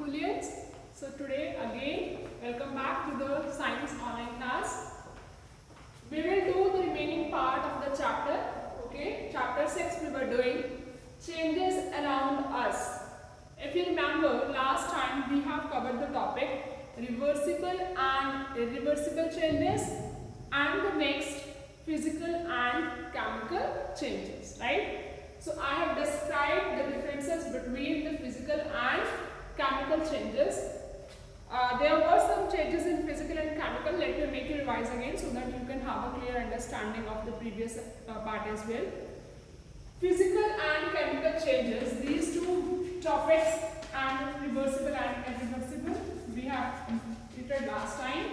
Schoolians. So today again, welcome back to the science online class. We will do the remaining part of the chapter. Okay, chapter 6 we were doing changes around us. If you remember, last time we have covered the topic reversible and irreversible changes, and the next physical and chemical changes, right? So I have described the differences between the physical and chemical changes. There were some changes in physical and chemical. Let me make you revise again so that you can have a clear understanding of the previous part as well. Physical and chemical changes, these two topics, and reversible and irreversible, we have completed last time.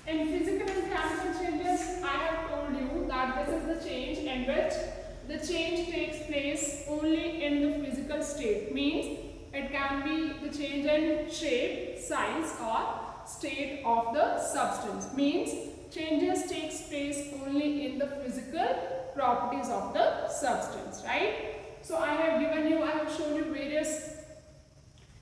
In physical and chemical changes, I have told you that this is the change in which the change takes place only in the physical state. Means it can be the change in shape, size or state of the substance. Means changes takes place only in the physical properties of the substance, right? So I have shown you various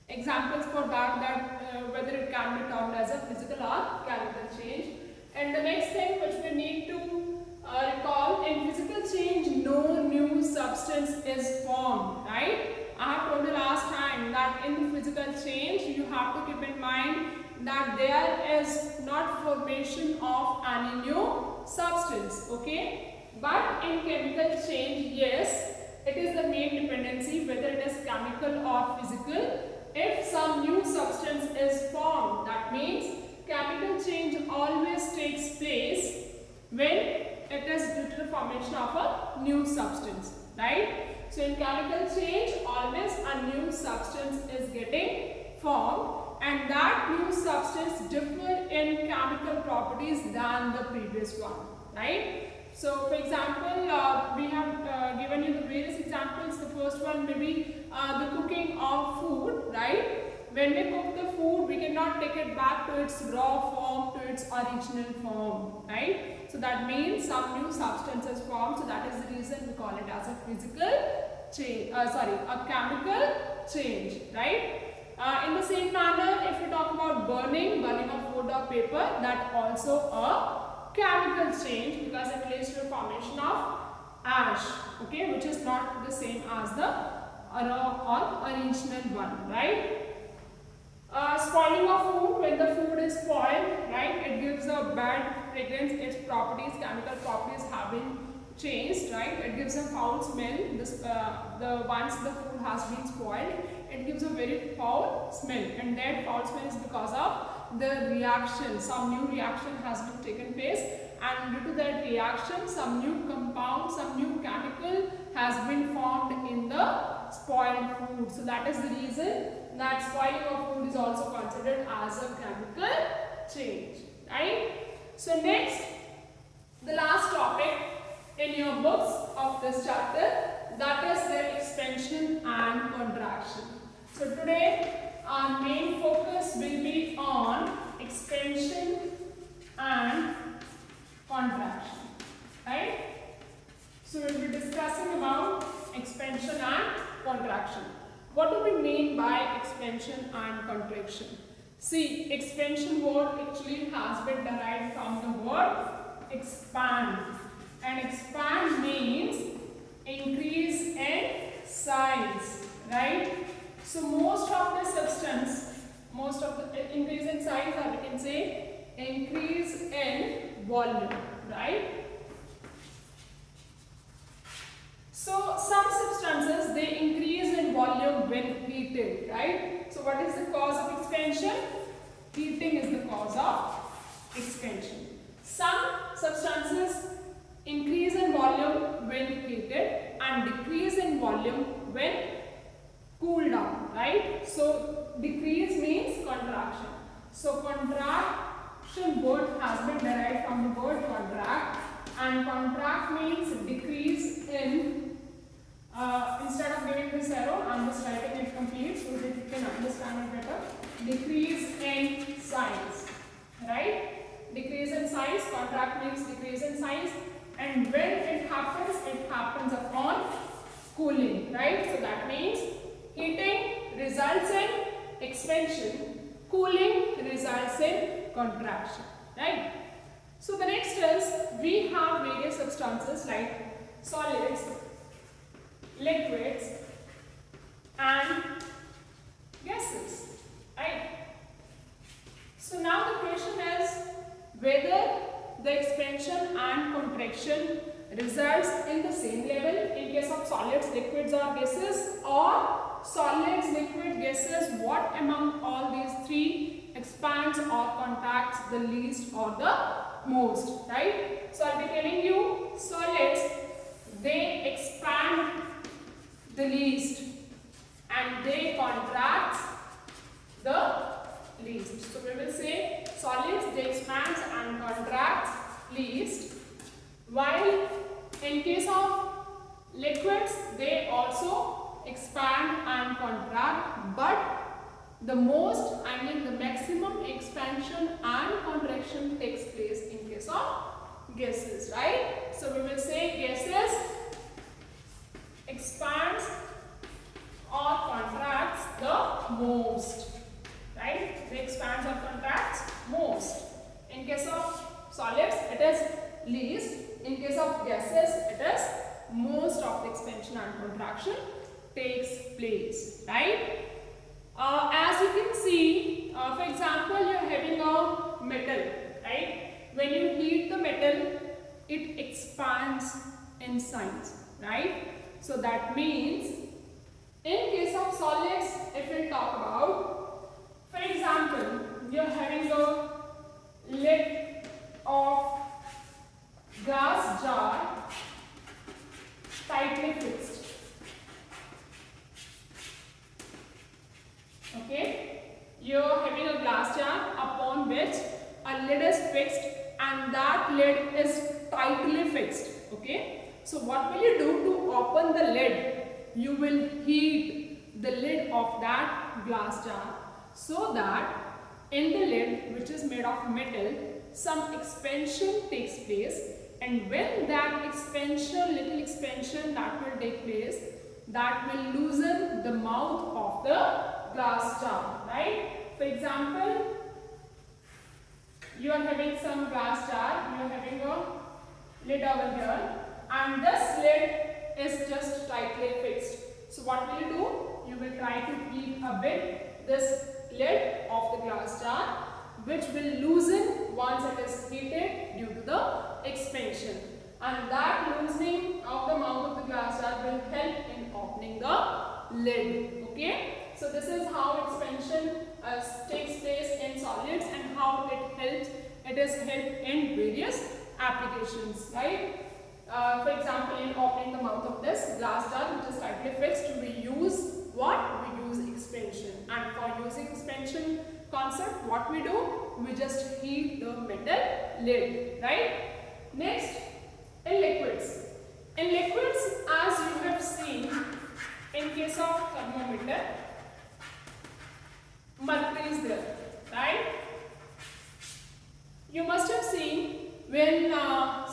examples for that, whether it can be termed as a physical or chemical change. And the next thing which we need to recall, in physical change no new substance is formed, right? I have told you last time that in physical change you have to keep in mind that there is not formation of any new substance, okay? But in chemical change, yes, it is the main dependency whether it is chemical or physical. If some new substance is formed, that means chemical change always takes place when it is due to the formation of a new substance, right? So in chemical change, always a new substance is getting formed, and that new substance differ in chemical properties than the previous one, right? So for example, we have given you the various examples. The first one may be the cooking of food, right? When we cook the food, we cannot take it back to its raw form, to its original form, right? So that means some new substance is formed. So that is the reason we call it as a physical change, a chemical change, right? In the same manner, if we talk about burning of wood or paper, that also a chemical change because it leads to the formation of ash, okay, which is not the same as the raw or original one, right? Spoiling of food, when the food is spoiled, right, it gives a bad fragrance, its properties, chemical properties have been changed, right, it gives a foul smell. Once the food has been spoiled, it gives a very foul smell, and that foul smell is because of the reaction. Some new reaction has been taken place, and due to that reaction, some new compound, some new chemical has been formed in the spoiled food. So that is the reason that spoiling of food is also considered as a chemical change, right? So next, the last topic in your books of this chapter, that is the expansion and contraction. So today our main focus will be on expansion and contraction, right? So we will be discussing about expansion and contraction. What do we mean by expansion and contraction? See, expansion word actually has been derived from the word expand, and expand means increase in size, right? So most of the substance, most of the increase in size, or we can say increase in volume, right? So some substances, they increase in volume when heated, right? So what is the cause of expansion? Heating is the cause of expansion. Some substances increase in volume when heated and decrease in volume when cooled down, right? So decrease means contraction. So contraction word has been derived from the word contract, and contract means decrease in. Instead of giving this arrow, I am just writing it complete so that you can understand it better. Decrease in size, right? Decrease in size, contract means decrease in size, and when it happens upon cooling, right? So that means heating results in expansion, cooling results in contraction, right? So the next is, we have various substances like solids, liquids and gases, right? So now the question is whether the expansion and contraction results in the same level in case of solids, liquids or gases, or solids, liquid, gases, what among all these three expands or contracts the least or the most, right? So I'll be telling you, solids, they expand the least and they contract the least. So we will say solids, they expand and contract least, while in case of liquids they also expand and contract, but the most, I mean the maximum expansion and contraction takes place in case of gases, right? So we will say gases expands or contracts the most, right? They expands or contracts most. In case of solids it is least. In case of gases it is most of the expansion and contraction takes place, right? As you can see, for example, you are having a metal, right? When you heat the metal, it expands in size, right? So that means in case of solids, if we talk about, for example, you are having a lid of glass jar tightly fixed. Okay, you are having a glass jar upon which a lid is fixed and that lid is tightly fixed. Okay, so what will you do to open the lid? You will heat the lid of that glass jar so that in the lid, which is made of metal, some expansion takes place, and when that expansion, little expansion that will take place, that will loosen the mouth of the glass jar, right? For example, you are having some glass jar, you are having a lid over here, and this lid is just tightly fixed. So what will you do? You will try to heat a bit this lid of the glass jar, which will loosen once it is heated due to the expansion, and that loosening of the mouth of the glass jar will help in opening the lid. Okay, so this is how expansion takes place in solids and how it helps. It is helped in various applications, right? For example, in opening the mouth of this glass jar which is tightly fixed, we use what? We use expansion, and for using expansion concept, what we do? We just heat the metal lid, right? Next, in liquids. In liquids, as you have seen, in case of thermometer, mercury is there, right? You must have seen when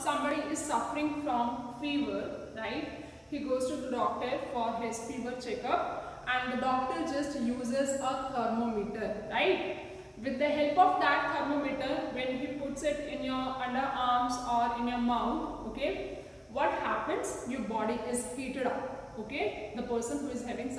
somebody is suffering from fever, right? He goes to the doctor for his fever checkup, and the doctor just uses a thermometer, right? With the help of that thermometer, when he puts it in your underarms or in your mouth, okay, what happens? Your body is heated up, okay? The person who is having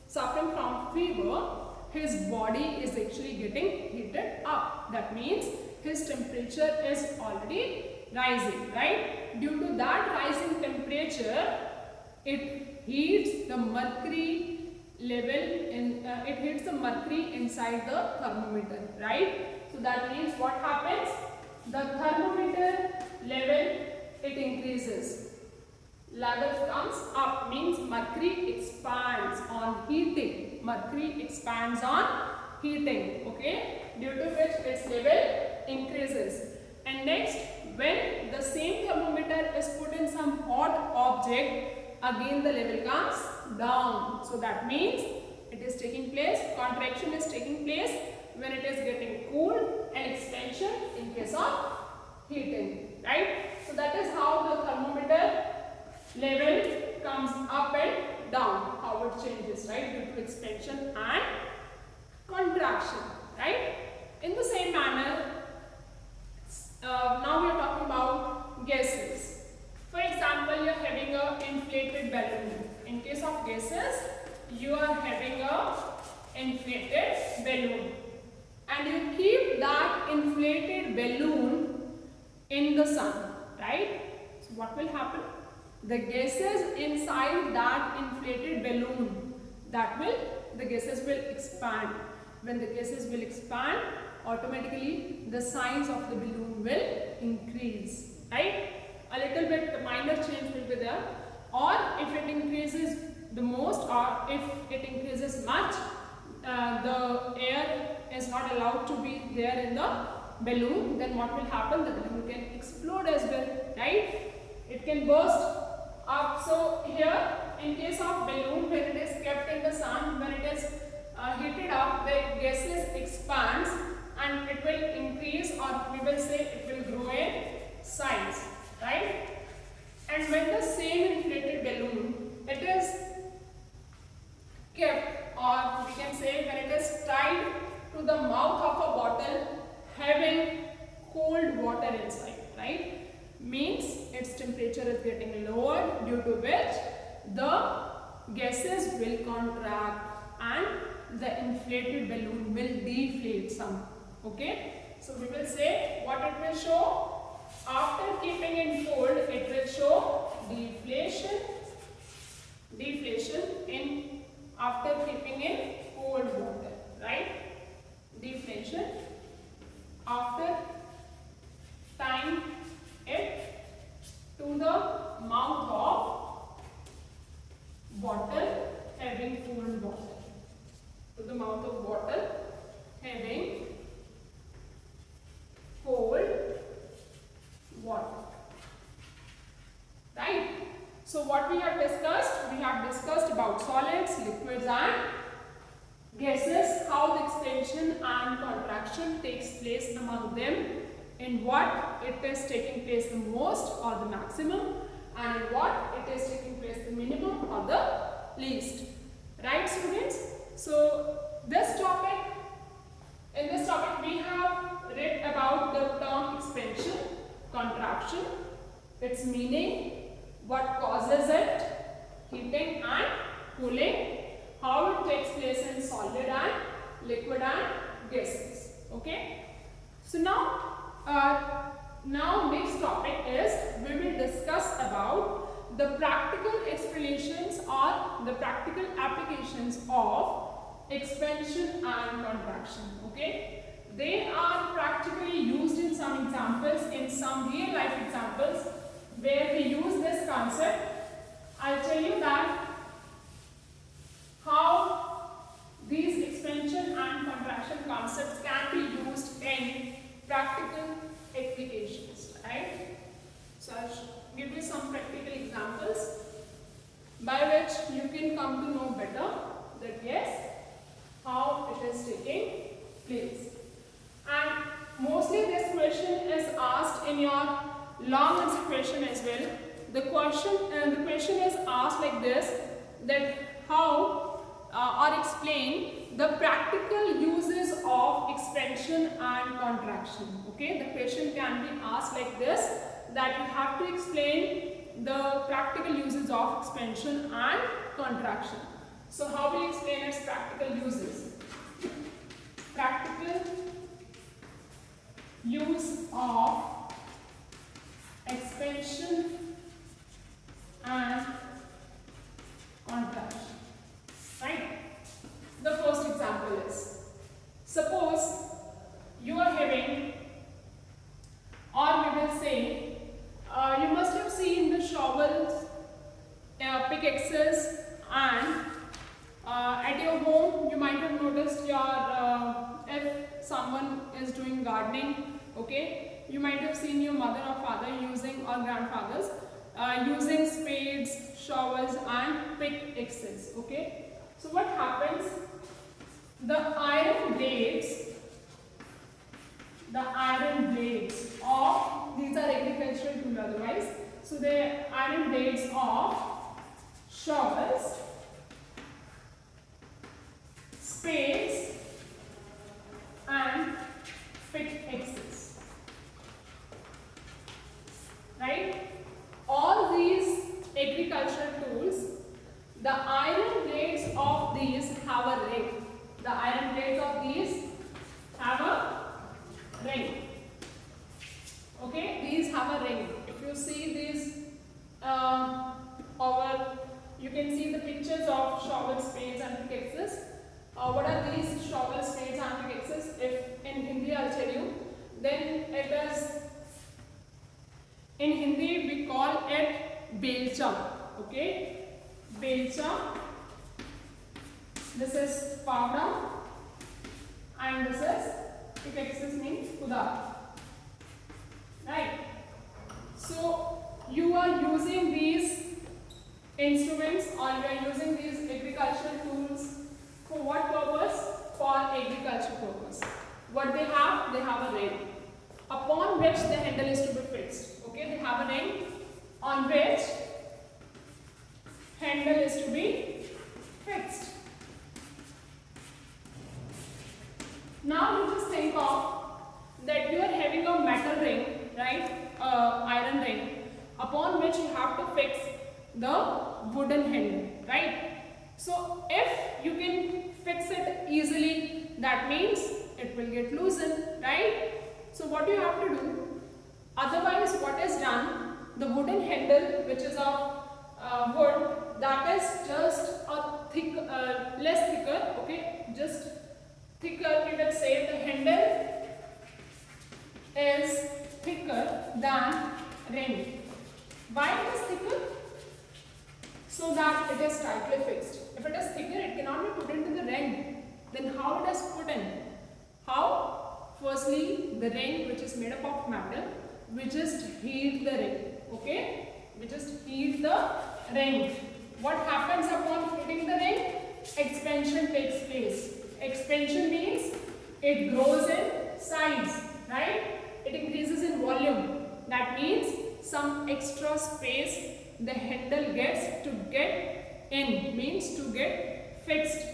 suffering from fever, his body is actually getting heated up. That means his temperature is already rising, right? Due to that rising temperature, it heats the mercury level in it hits the mercury inside the thermometer, right? So that means what happens? The thermometer level, it increases. Level comes up, means mercury expands on heating. Mercury expands on heating, okay? Due to which its level increases. And next, when the same thermometer is put in some hot object, again the level comes down. So that means it is taking place, contraction is taking place when it is getting cooled, and expansion in case of heating, right? So that is how the thermometer level comes up and down, how it changes, right, due to expansion and contraction, right? In the same manner, now we are talking about gases. For example, you are having a inflated balloon. In case of gases, you are having a inflated balloon, and you keep that inflated balloon in the sun, right? So what will happen? The gases inside that inflated balloon, the gases will expand. When the gases will expand, automatically the size of the balloon will increase, right? A little bit minor change will be there, or if it increases the most, or if it increases much, the air is not allowed to be there in the balloon, then what will happen? The balloon can explode as well, right? It can burst up. So here, in case of balloon, when it is kept in the sun, when it is heated up, the gases expands and it will increase, or we will say it will grow in size, right? And when the same inflated balloon, it is kept, or we can say when it is tied to the mouth of a bottle having cold water inside, right? Means its temperature is getting lowered, due to which the gases will contract and the inflated balloon will deflate some. Okay, so we will say what it will show. After keeping in cold, it will show deflation in after keeping in cold water, right? Deflation after tying it to the mouth of bottle having cold water. To the mouth of bottle having cold water, right? So what we have discussed about solids, liquids and gases, how the expansion and contraction takes place among them, in what it is taking place the most or the maximum, and in what it is taking place the minimum or the least, right students? So in this topic we have read about the term expansion, contraction, its meaning, what causes it, heating and cooling, how it takes place in solid and liquid and gases. Okay. So now next topic is we will discuss about the practical explanations or the practical applications of expansion and contraction. Okay. They are practically used in some examples, in some real life examples where we use this concept. I'll tell you that how these expansion and contraction concepts can be used in practical applications, right? So I'll give you some practical examples by which you can come to know better that yes, how it is taking place. And mostly this question is asked in your long answer question as well. The question is asked like this, that how or explain the practical uses of expansion and contraction. Okay, the question can be asked like this, that you have to explain the practical uses of expansion and contraction. So how will you explain its practical uses? Practical use of expansion and contraction, right? The first example is, suppose you are having, or we will say, you must have seen the shovels, pickaxes, and at your home you might have noticed if someone is doing gardening, okay, you might have seen your mother or father using, or grandfathers using spades, shovels and pickaxes. Okay, so what happens? The iron blades of, these are agricultural tools otherwise, so the iron blades of shovels spades and pickaxes, right? All these agricultural tools, the iron blades of these have a ring. The iron blades of these have a ring. Okay, these have a ring. If you see these, you can see the pictures of shovel, spades and pickaxes. What are these shovel, spades and pickaxes? If in Hindi I'll tell you, then it is, in Hindi we call it belcha. Okay, belcha. This is pavda and this is pickaxes means kudar. Right. So you are using these instruments or you are using these agricultural tools for what purpose? For agriculture purpose. What they have? They have a ring upon which the handle is to be fixed. Okay, they have a ring on which handle is to be fixed. Now you just think of that you are having a metal ring, right? Iron ring upon which you have to fix the wooden handle, right? So if you can fix it easily, that means it will get loosened, right? So what you have to do, otherwise what is done, the wooden handle which is of wood, that is just a thick, less thicker, okay, just thicker, we will say the handle is thicker than ring. Why it is thicker? So that it is tightly fixed. If it is thicker, it cannot be put into the ring. Then how it is put in? How? Firstly, the ring which is made up of metal, we just heat the ring. Okay? We just heat the ring. What happens upon heating the ring? Expansion takes place. Expansion means it grows in size, right? It increases in volume. That means some extra space the handle gets to get in, means to get fixed.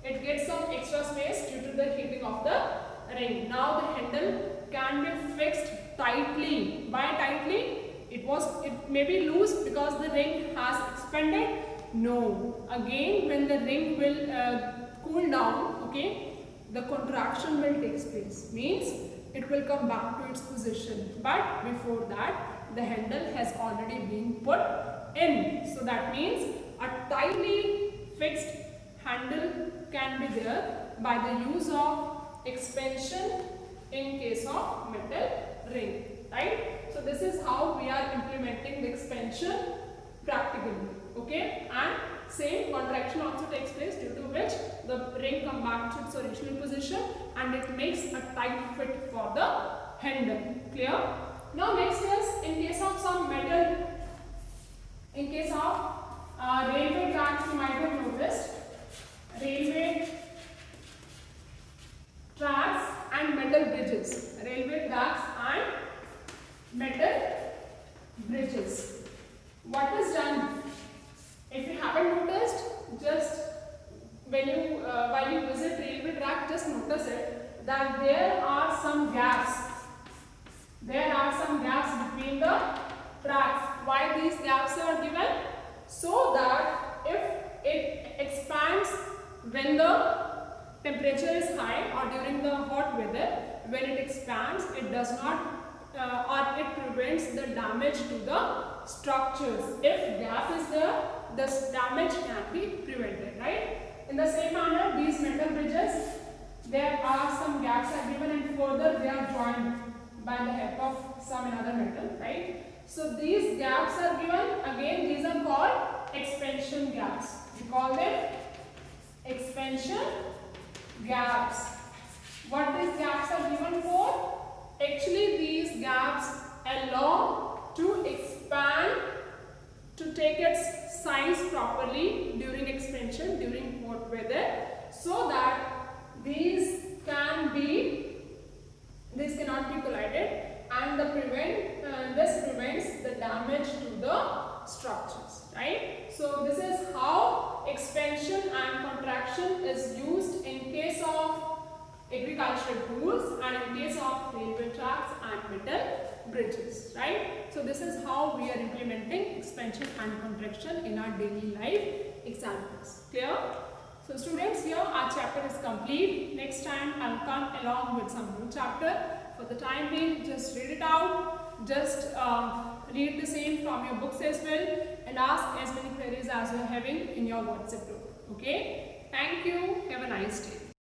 It gets some extra space due to the heating of the ring. Now the handle can be fixed tightly. Why tightly? It may be loose because the ring has expanded. No. Again, when the ring will cool down, okay, the contraction will take place. Means it will come back to its position. But before that, the handle has already been put in. So that means a tightly fixed handle can be there by the use of expansion in case of metal ring, right? So this is how we are implementing the expansion practically, okay? And same contraction also takes place, due to which the ring comes back to its original position and it makes a tight fit for the handle. Clear? Now next is, in case of some metal, in case of railway tracks, you might have noticed, railway tracks and metal bridges. Railway tracks and metal bridges. What is done? If you haven't noticed, just when you while you visit railway track, just notice it that there are some gaps. There are some gaps between the tracks. Why these gaps are given? So that if it expands when the temperature is high or during the hot weather, when it expands, it does not or it prevents the damage to the structures. If gap is there, this damage can be prevented, right? In the same manner, these metal bridges, there are some gaps are given and further they are joined by the help of some another metal, right? So these gaps are given, again these are called expansion gaps. We call them expansion gaps. What these gaps are given for? Actually these gaps allow to expand, to take its size properly during expansion, during hot weather, so that these cannot be collided, and this prevents the damage to the structures, right? So this is how expansion and contraction is used in case agricultural tools, and in case of railway tracks and metal bridges, right? So this is how we are implementing expansion and contraction in our daily life examples. Clear? So students, here our chapter is complete. Next time I'll come along with some new chapter. For the time being, just read it out. Just read the same from your books as well, and ask as many queries as you are having in your WhatsApp group. Okay? Thank you. Have a nice day.